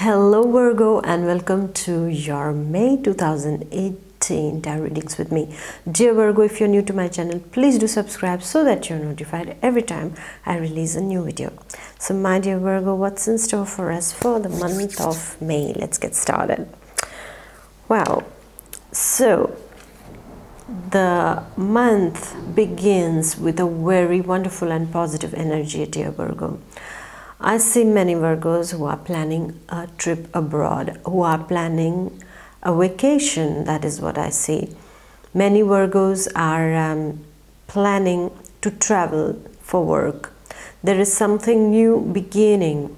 Hello Virgo, and welcome to your May 2018 tarot readings with me. Dear Virgo, if you're new to my channel, please do subscribe so that you're notified every time I release a new video. So my dear Virgo, what's in store for us for the month of May? Let's get started. Wow, so the month begins with a very wonderful and positive energy, dear Virgo. I see many Virgos who are planning a trip abroad, who are planning a vacation. That is what I see. Many Virgos are planning to travel for work. There is something new beginning.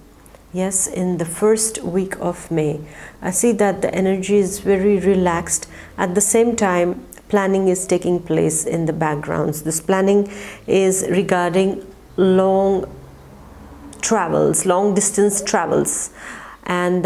Yes, in the first week of May. I see that the energy is very relaxed. At the same time, planning is taking place in the backgrounds. This planning is regarding long distance travels, and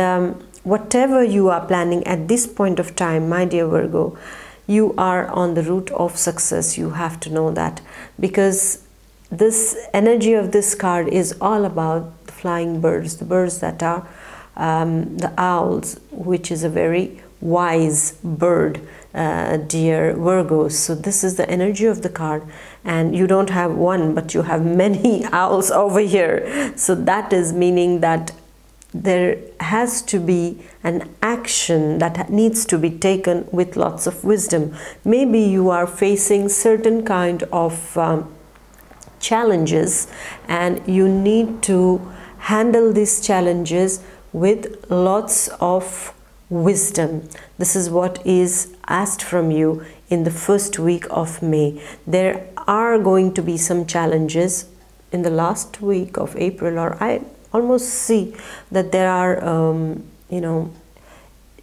whatever you are planning at this point of time, my dear Virgo, you are on the route of success. You have to know that, because this energy of this card is all about the flying birds, the birds that are the owls, which is a very wise bird, dear Virgos. So this is the energy of the card, and you don't have one, but you have many owls over here. So that is meaning that there has to be an action that needs to be taken with lots of wisdom. Maybe you are facing certain kind of challenges, and you need to handle these challenges with lots of wisdom. This is what is asked from you in the first week of May. There are going to be some challenges in the last week of April, or I almost see that there are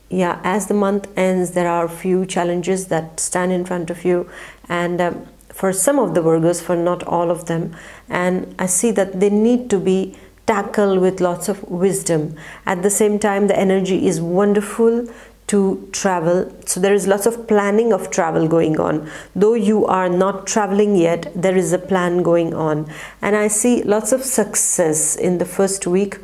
as the month ends, there are few challenges that stand in front of you, and for some of the Virgos, for not all of them, and I see that they need to be tackled with lots of wisdom. At the same time, the energy is wonderful to travel, so there is lots of planning of travel going on. Though you are not traveling yet, there is a plan going on, and I see lots of success in the first week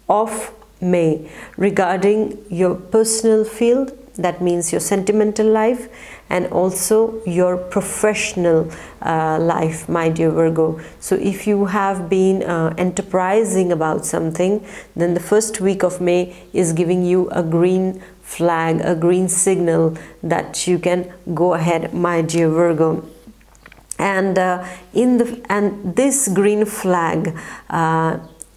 of May regarding your personal field. That means your sentimental life and also your professional life, my dear Virgo. So if you have been enterprising about something, then the first week of May is giving you a green flag, a green signal that you can go ahead, my dear Virgo. And this green flag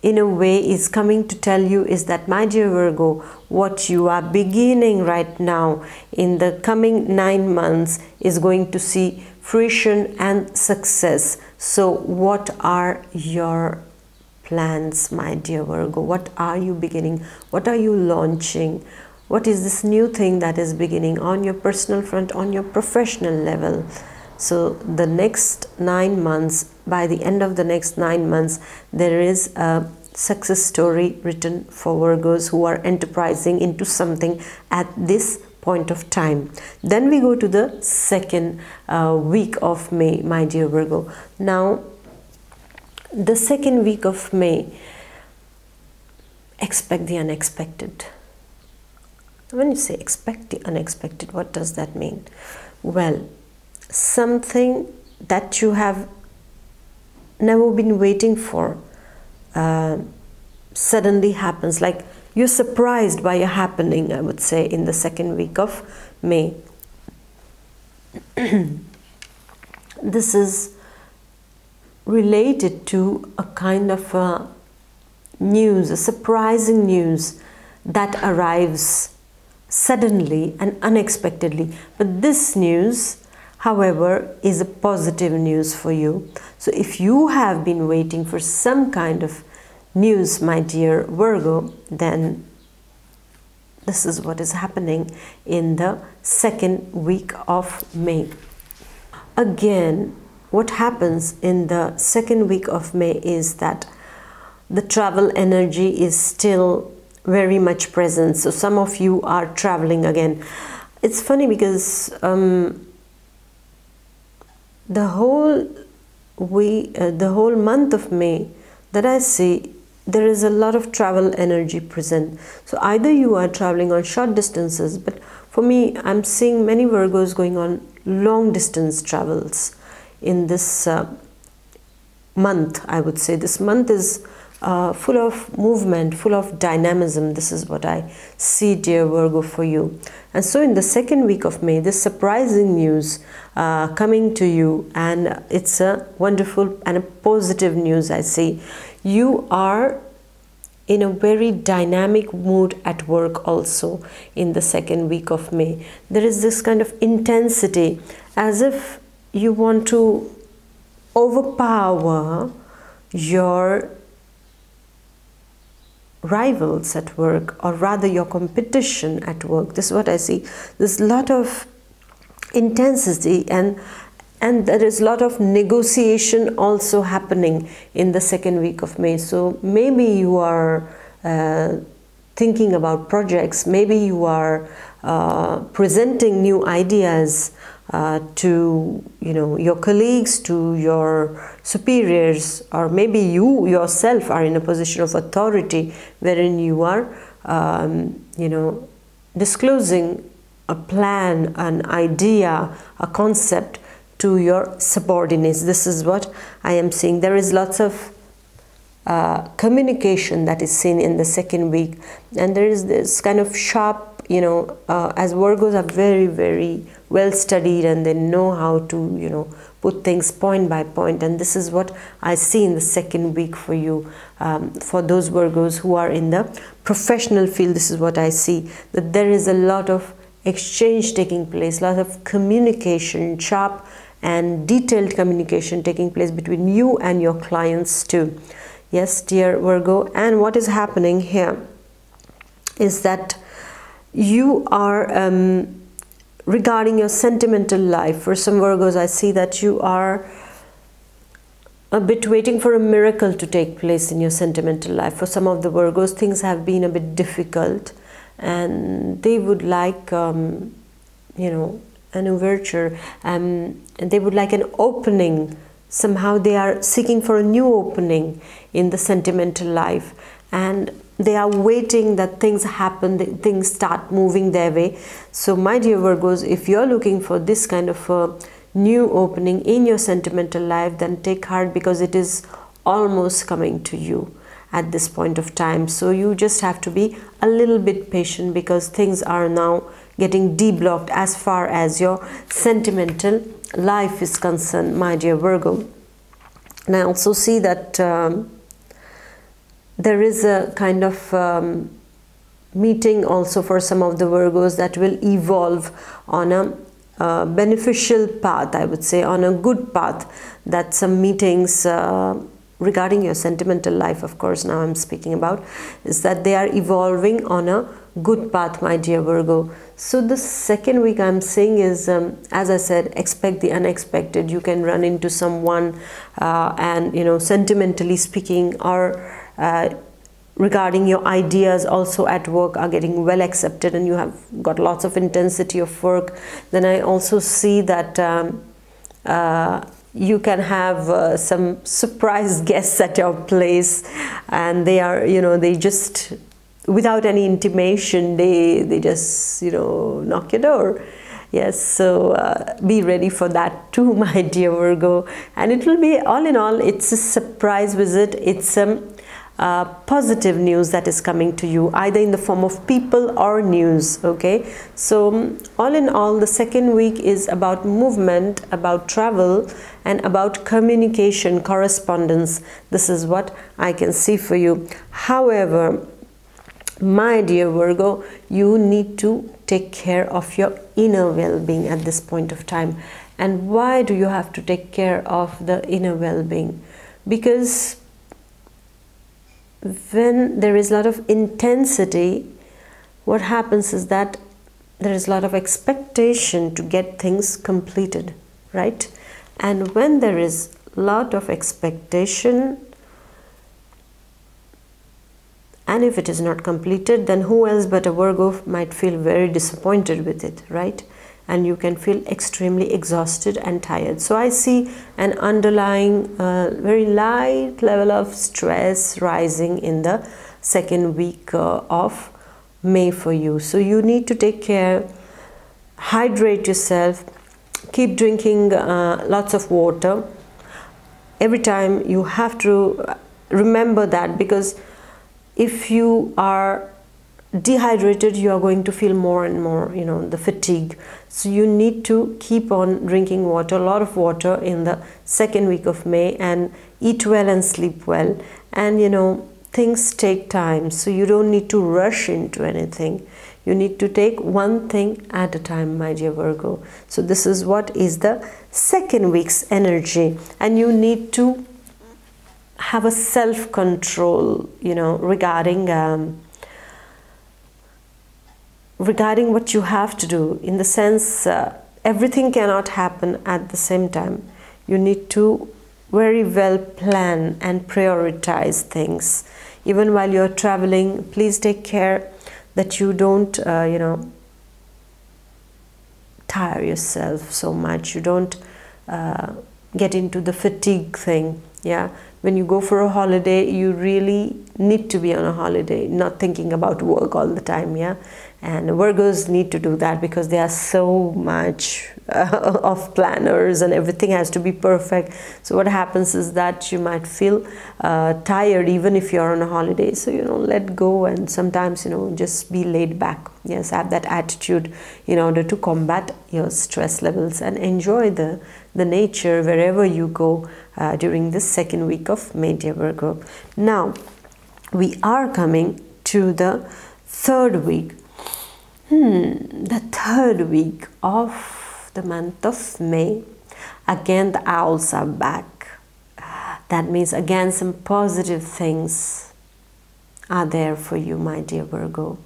in a way is coming to tell you is that, my dear Virgo, what you are beginning right now in the coming 9 months is going to see fruition and success. So what are your plans, my dear Virgo? What are you beginning? What are you launching? What is this new thing that is beginning on your personal front, on your professional level? So the next 9 months, by the end of the next 9 months, there is a success story written for Virgos who are enterprising into something at this point of time. Then we go to the second week of May, my dear Virgo. Now, the second week of May, expect the unexpected. When you say expect the unexpected, what does that mean? Well, something that you have never been waiting for suddenly happens, like you're surprised by a happening, I would say, in the second week of May. This is related to a kind of news, a surprising news that arrives suddenly and unexpectedly. But this news, however, is a positive news for you. So if you have been waiting for some kind of news, my dear Virgo, then this is what is happening in the second week of May. Again, what happens in the second week of May is that the travel energy is still very much present. So some of you are traveling again. It's funny because the whole month of May that I see, there is a lot of travel energy present. So either you are traveling on short distances, but for me, I'm seeing many Virgos going on long distance travels in this month. I would say this month is full of movement, full of dynamism. This is what I see, dear Virgo, for you. And so in the second week of May, this surprising news coming to you, and it's a wonderful and a positive news. I see you are in a very dynamic mood at work also in the second week of May. There is this kind of intensity, as if you want to overpower your rivals at work, or rather your competition at work. This is what I see. There's a lot of intensity, and there is a lot of negotiation also happening in the second week of May. So maybe you are thinking about projects, maybe you are presenting new ideas to your colleagues, to your superiors, or maybe you yourself are in a position of authority wherein you are disclosing a plan, an idea, a concept to your subordinates. This is what I am seeing. There is lots of communication that is seen in the second week, and there is this kind of sharp, as Virgos are very, very well studied, and they know how to put things point by point, and this is what I see in the second week for you. For those Virgos who are in the professional field, this is what I see, that there is a lot of exchange taking place, a lot of communication, sharp and detailed communication taking place between you and your clients too. Yes, dear Virgo, and what is happening here is that you are regarding your sentimental life. For some Virgos, I see that you are a bit waiting for a miracle to take place in your sentimental life. For some of the Virgos, things have been a bit difficult, and they would like an overture, and they would like an opening. Somehow they are seeking for a new opening in the sentimental life, and they are waiting that things happen, that things start moving their way. So my dear Virgos, if you're looking for this kind of a new opening in your sentimental life, then take heart, because it is almost coming to you at this point of time. So you just have to be a little bit patient, because things are now getting deblocked as far as your sentimental life is concerned, my dear Virgo. And I also see that there is a kind of meeting also for some of the Virgos that will evolve on a beneficial path, I would say, on a good path. That some meetings regarding your sentimental life, of course, now I'm speaking about, is that they are evolving on a good path, my dear Virgo. So the second week I'm saying is, as I said, expect the unexpected. You can run into someone and sentimentally speaking, or regarding your ideas also at work are getting well accepted, and you have got lots of intensity of work. Then I also see that you can have some surprise guests at your place, and they are they just, without any intimation, they just knock your door. Yes, so be ready for that too, my dear Virgo. And it will be, all in all, it's a surprise visit. It's positive news that is coming to you, either in the form of people or news. Okay, so all in all, the second week is about movement, about travel, and about communication, correspondence. This is what I can see for you. However, my dear Virgo, you need to take care of your inner well-being at this point of time. And why do you have to take care of the inner well-being? Because when there is a lot of intensity, what happens is that there is a lot of expectation to get things completed, right? And when there is a lot of expectation, and if it is not completed, then who else but a Virgo might feel very disappointed with it, right? and you can feel extremely exhausted and tired. So I see an underlying very light level of stress rising in the second week of May for you. So you need to take care, hydrate yourself, keep drinking lots of water. Every time you have to remember that, because if you are dehydrated, you are going to feel more and more, you know, the fatigue. So you need to keep on drinking water, a lot of water in the second week of May, and eat well and sleep well. And you know, things take time, so you don't need to rush into anything. You need to take one thing at a time, my dear Virgo. So this is what is the second week's energy, and you need to have a self-control, you know, regarding what you have to do, in the sense everything cannot happen at the same time. You need to very well plan and prioritize things. Even while you're traveling, please take care that you don't you know, tire yourself so much. You don't get into the fatigue thing. Yeah, when you go for a holiday, you really need to be on a holiday, not thinking about work all the time. Yeah, and Virgos need to do that because they are so much of planners, and everything has to be perfect. So what happens is that you might feel tired even if you're on a holiday. So, you know, let go, and sometimes, you know, just be laid back. Yes, have that attitude in order to combat your stress levels and enjoy the nature wherever you go during this second week of May, dear Virgo. Now we are coming to the third week. The third week of the month of May. Again, the owls are back. That means again some positive things are there for you, my dear Virgo.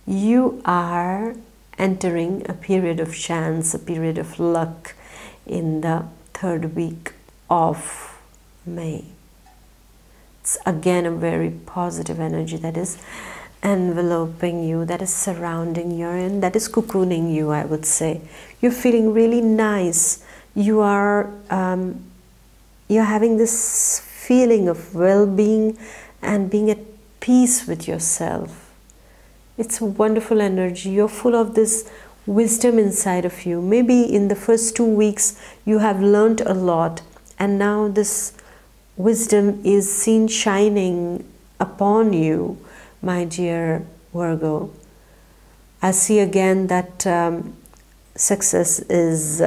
You are entering a period of chance, a period of luck in the third week of May. It's again a very positive energy that is enveloping you, that is surrounding you, and that is cocooning you, I would say. You're feeling really nice. You are you're having this feeling of well-being and being at peace with yourself. It's a wonderful energy. You're full of this wisdom inside of you. Maybe in the first 2 weeks you have learned a lot, and now this wisdom is seen shining upon you, my dear Virgo. I see again that success is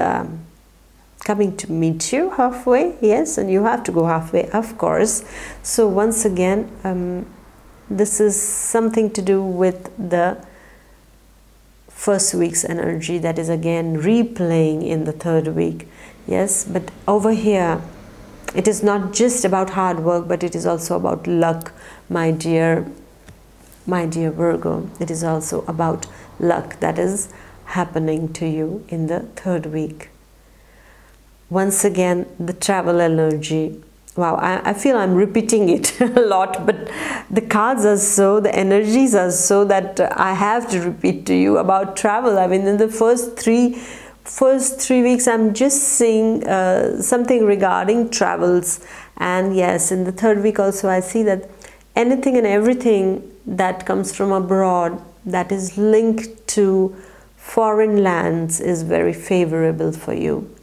coming to meet you halfway. Yes, and you have to go halfway, of course. So once again, this is something to do with the first week's energy that is again replaying in the third week. Yes, but over here it is not just about hard work, but it is also about luck, my dear Virgo. It is also about luck that is happening to you in the third week. Once again, the travel energy. Wow, I feel I'm repeating it a lot, but the cards are so, the energies are so that I have to repeat to you about travel. I mean, in the first three weeks, I'm just seeing something regarding travels. And yes, in the third week also, I see that anything and everything that comes from abroad that is linked to foreign lands is very favorable for you.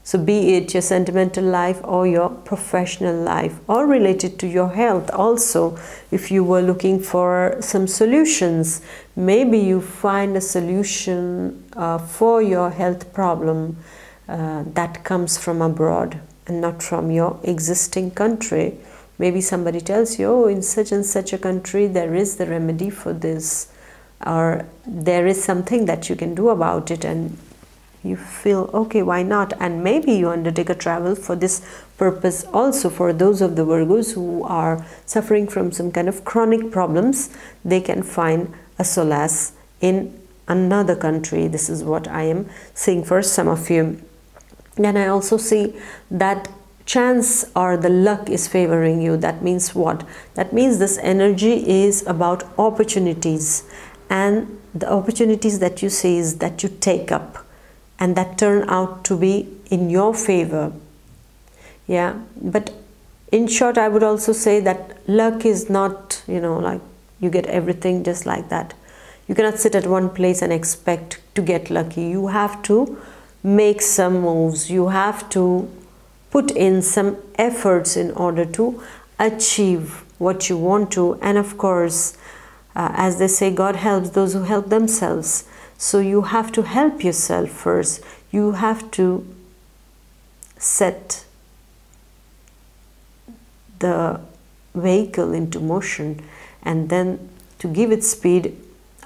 So be it your sentimental life or your professional life, or related to your health also. If you were looking for some solutions, maybe you find a solution for your health problem that comes from abroad and not from your existing country. Maybe somebody tells you, oh, in such and such a country there is the remedy for this, or there is something that you can do about it, and you feel, okay, why not? And maybe you undertake a travel for this purpose also. For those of the Virgos who are suffering from some kind of chronic problems, they can find a solace in another country. This is what I am seeing for some of you. Then I also see that chance or the luck is favoring you. That means what? That means this energy is about opportunities and the opportunities that you seize, that you take up, and that turn out to be in your favor. Yeah, but in short, I would also say that luck is not, like you get everything just like that. You cannot sit at one place and expect to get lucky. You have to make some moves. You have to put in some efforts in order to achieve what you want to. And of course, as they say, God helps those who help themselves. So you have to help yourself first. You have to set the vehicle into motion, and then to give it speed,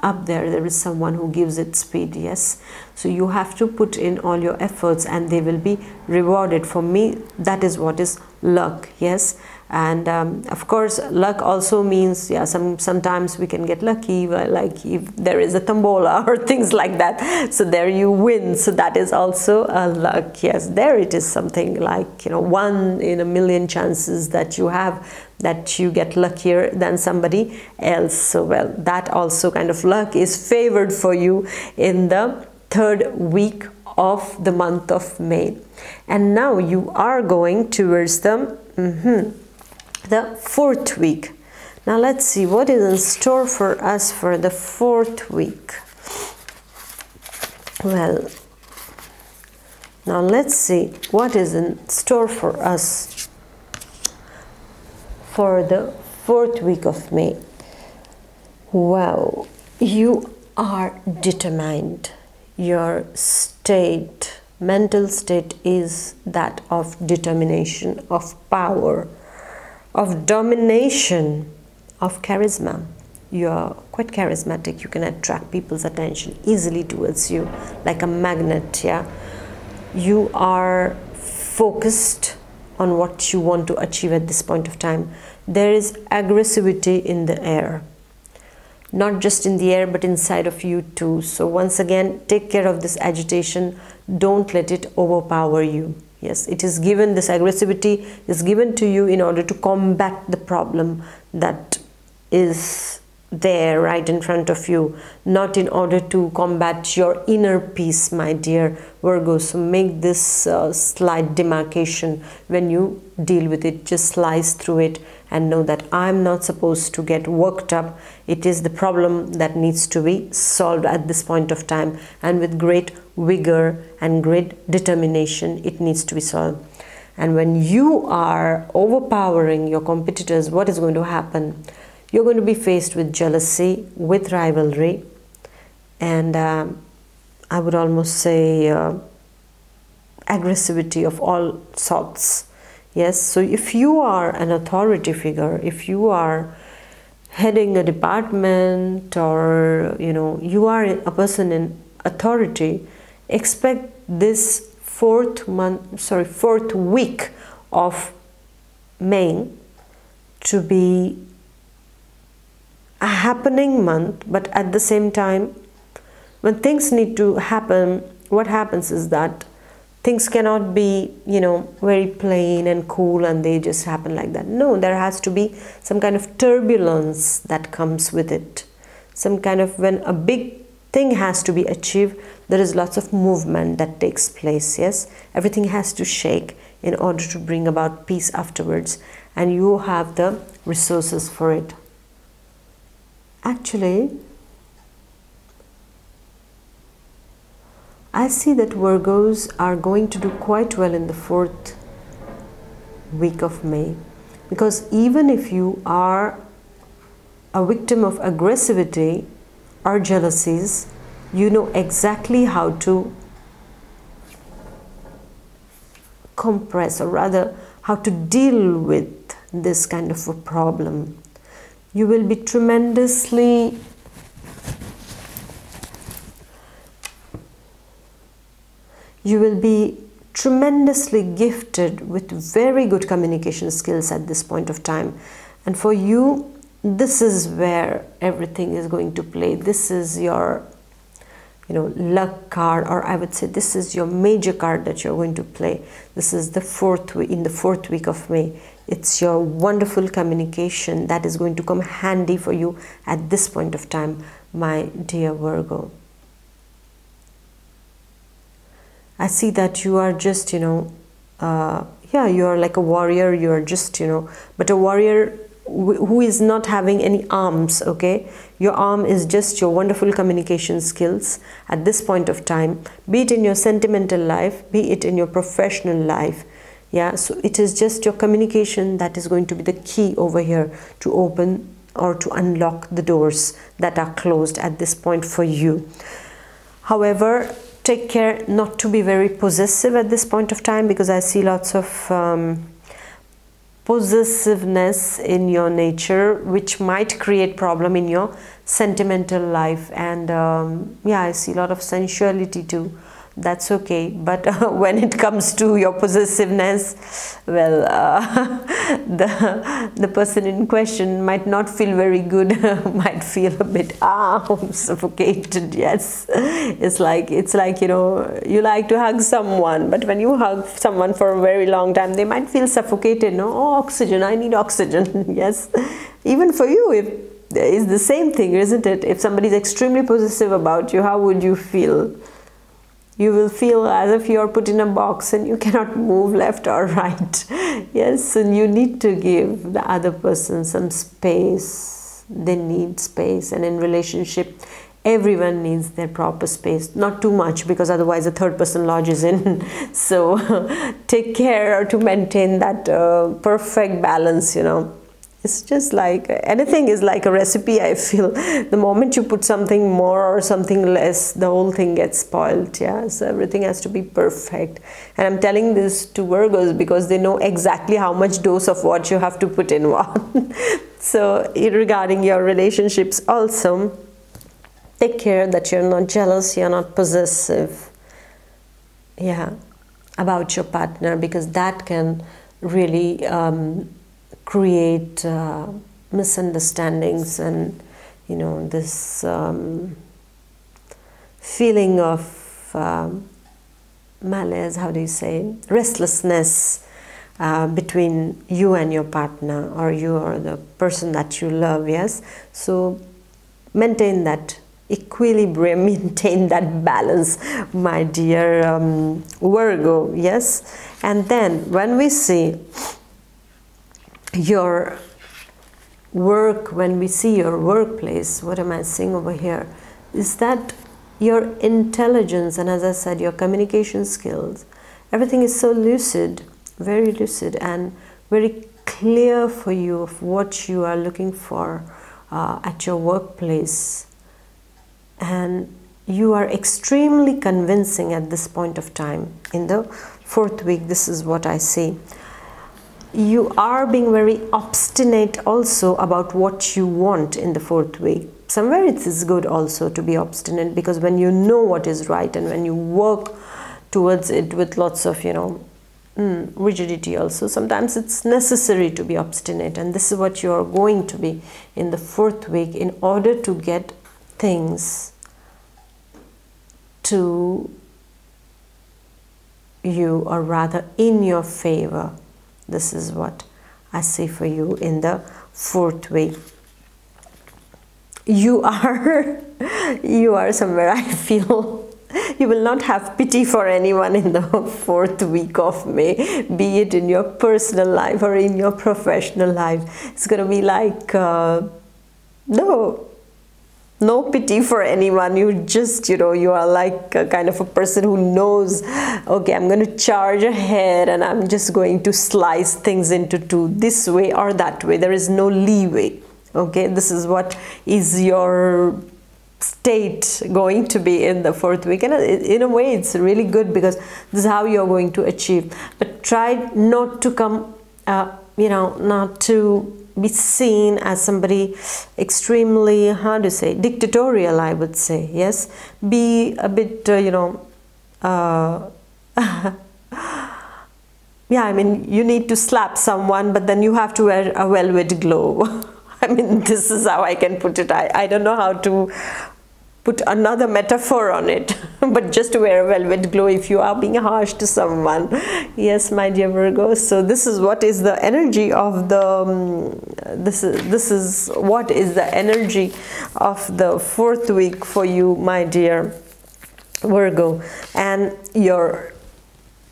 up there is someone who gives it speed. Yes, so you have to put in all your efforts and they will be rewarded. For me, that is what is luck. Yes, and of course, luck also means, yeah, sometimes we can get lucky, like if there is a tombola or things like that, so there you win, so that is also a luck. Yes, there it is something like 1 in a million chances that you have, that you get luckier than somebody else. So well, that also kind of luck is favored for you in the 3rd week of the month of May. And now you are going towards the 4th week. Now let's see what is in store for us for the 4th week. Well, now let's see what is in store for us for the 4th week of May. Wow, you are determined. Your state, mental state is that of determination, of power, of domination, of charisma. You are quite charismatic. You can attract people's attention easily towards you like a magnet. Yeah, you are focused on what you want to achieve at this point of time. There is aggressivity in the air, not just in the air but inside of you too. So once again, take care of this agitation. Don't let it overpower you. Yes, it is given, this aggressivity is given to you in order to combat the problem that is there right in front of you, not in order to combat your inner peace, my dear Virgo. So make this slight demarcation when you deal with it. Just slice through it and know that I'm not supposed to get worked up. It is the problem that needs to be solved at this point of time, and with great vigor and great determination it needs to be solved. And when you are overpowering your competitors, what is going to happen? You're going to be faced with jealousy, with rivalry, and I would almost say aggressivity of all sorts. Yes, so if you are an authority figure, if you are heading a department, or you are a person in authority, expect this 4th week of May to be a happening month. But at the same time, when things need to happen, what happens is that things cannot be very plain and cool and they just happen like that. No, there has to be some kind of turbulence that comes with it. Some kind of, when a big thing has to be achieved, there is lots of movement that takes place. Yes, everything has to shake in order to bring about peace afterwards, and you have the resources for it. Actually, I see that Virgos are going to do quite well in the 4th week of May, because even if you are a victim of aggressivity or jealousies, you know exactly how to compress, or rather how to deal with this kind of a problem. You will be tremendously gifted with very good communication skills at this point of time. And for you, this is where everything is going to play. This is your luck card, or I would say this is your major card that you're going to play. This is the 4th week, in the 4th week of May. It's your wonderful communication that is going to come handy for you at this point of time. my dear Virgo. I see that you are just, yeah, you are like a warrior. You are just, but a warrior who is not having any arms, okay? Your arm is just your wonderful communication skills at this point of time, be it in your sentimental life, be it in your professional life. Yeah, so it is just your communication that is going to be the key over here to open or to unlock the doors that are closed at this point for you. However, take care not to be very possessive at this point of time, because I see lots of possessiveness in your nature, which might create problem in your sentimental life. And yeah, I see a lot of sensuality too. That's okay, but when it comes to your possessiveness, well, the person in question might not feel very good, might feel a bit suffocated. Yes, it's like you like to hug someone, but when you hug someone for a very long time, they might feel suffocated. No, oh, oxygen, I need oxygen. Yes, even for you, if it's the same thing, isn't it? If somebody is extremely possessive about you, how would you feel? You will feel as if you are put in a box and you cannot move left or right. Yes, and you need to give the other person some space. They need space, and in relationship, everyone needs their proper space. Not too much, because otherwise a third person lodges in. So take care to maintain that perfect balance, It's just like anything is like a recipe, I feel. The moment you put something more or something less, the whole thing gets spoiled. Yeah, so everything has to be perfect. And I'm telling this to Virgos because they know exactly how much dose of what you have to put in what. So regarding your relationships also, take care that you're not jealous, you're not possessive. Yeah, about your partner, because that can really create misunderstandings and this feeling of malaise, how do you say, restlessness between you and your partner, or you or the person that you love. Yes, so maintain that equilibrium, maintain that balance, my dear Virgo. Yes, and then when we see your work, when we see your workplace, what am I seeing over here is that your intelligence, and as I said, your communication skills, everything is so lucid, very lucid and very clear for you of what you are looking for at your workplace, and you are extremely convincing at this point of time. In the 4th week, this is what I see. You are being very obstinate also about what you want in the 4th week. Somewhere it is good also to be obstinate, because when you know what is right and when you work towards it with lots of rigidity also, sometimes it's necessary to be obstinate, and this is what you are going to be in the 4th week in order to get things to you, or rather in your favor. This is what I see for you in the 4th week. You are somewhere, I feel, you will not have pity for anyone in the 4th week of May, be it in your personal life or in your professional life. It's going to be like, no pity for anyone. You just, you are like a kind of a person who knows, okay, I'm going to charge ahead and I'm just going to slice things into two, this way or that way. There is no leeway. Okay, this is what is your state going to be in the 4th week. And in a way, it's really good, because this is how you're going to achieve. But try not to come, not to be seen as somebody extremely, how to say, dictatorial, I would say. Yes, be a bit, yeah, I mean, you need to slap someone, but then you have to wear a velvet glove. I mean, this is how I can put it. I don't know how to put another metaphor on it. But just to wear a velvet glow if you are being harsh to someone. Yes, my dear Virgo. So this is what is the energy of the this is what is the energy of the fourth week for you, my dear Virgo. And your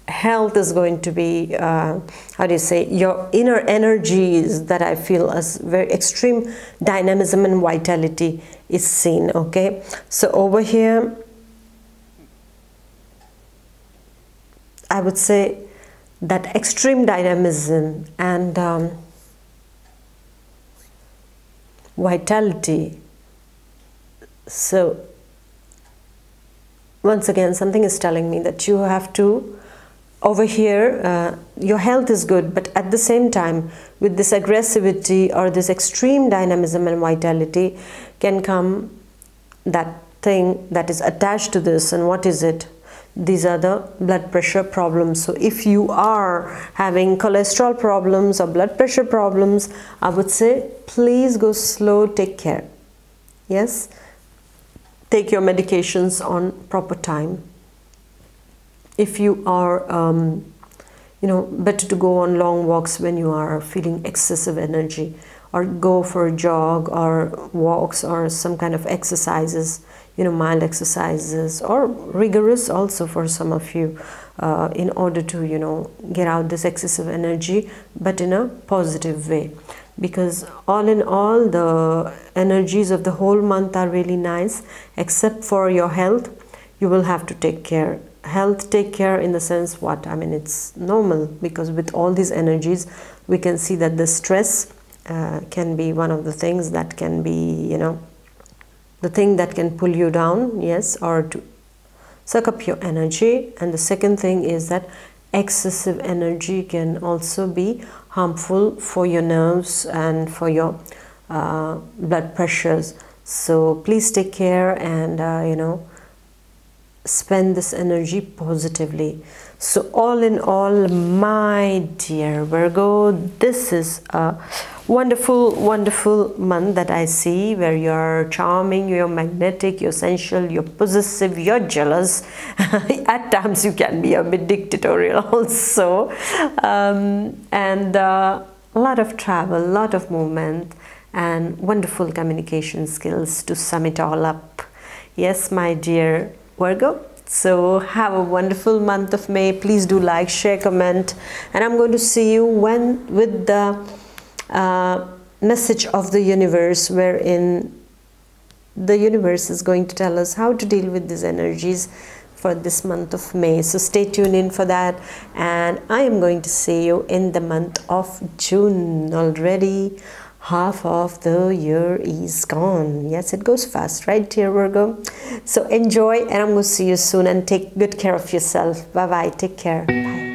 health is going to be, how do you say, your inner energies that I feel as very extreme dynamism and vitality is seen. Okay, so over here I would say that extreme dynamism and vitality. So once again, something is telling me that you have to, over here, your health is good, but at the same time, with this aggressivity or this extreme dynamism and vitality can come that thing that is attached to this. And what is it? These are the blood pressure problems. So if you are having cholesterol problems or blood pressure problems, I would say please go slow, take care. Yes, take your medications on proper time. If you are, you know, better to go on long walks when you are feeling excessive energy, or go for a jog or walks or some kind of exercises, you know, mild exercises or rigorous also for some of you, in order to, you know, get out this excessive energy, but in a positive way. Because all in all, the energies of the whole month are really nice, except for your health. You will have to take care. Health, take care in the sense what? I mean, it's normal, because with all these energies, we can see that the stress can be one of the things that can be, you know, the thing that can pull you down, yes, or to suck up your energy. And the second thing is that excessive energy can also be harmful for your nerves and for your blood pressures. So please take care and, you know, spend this energy positively. So all in all, my dear Virgo, this is a wonderful, wonderful month that I see, where you're charming, you're magnetic, you're sensual, you're possessive, you're jealous. At times you can be a bit dictatorial also. And a lot of travel, a lot of movement, and wonderful communication skills to sum it all up. Yes, my dear Virgo. So have a wonderful month of May. Please do like, share, comment, and I'm going to see you with the message of the universe, wherein the universe is going to tell us how to deal with these energies for this month of May. So stay tuned in for that, and I am going to see you in the month of June. Already half of the year is gone. Yes, it goes fast, right, dear Virgo? So enjoy, and I'm going to see you soon, and take good care of yourself. Bye bye. Take care. Bye.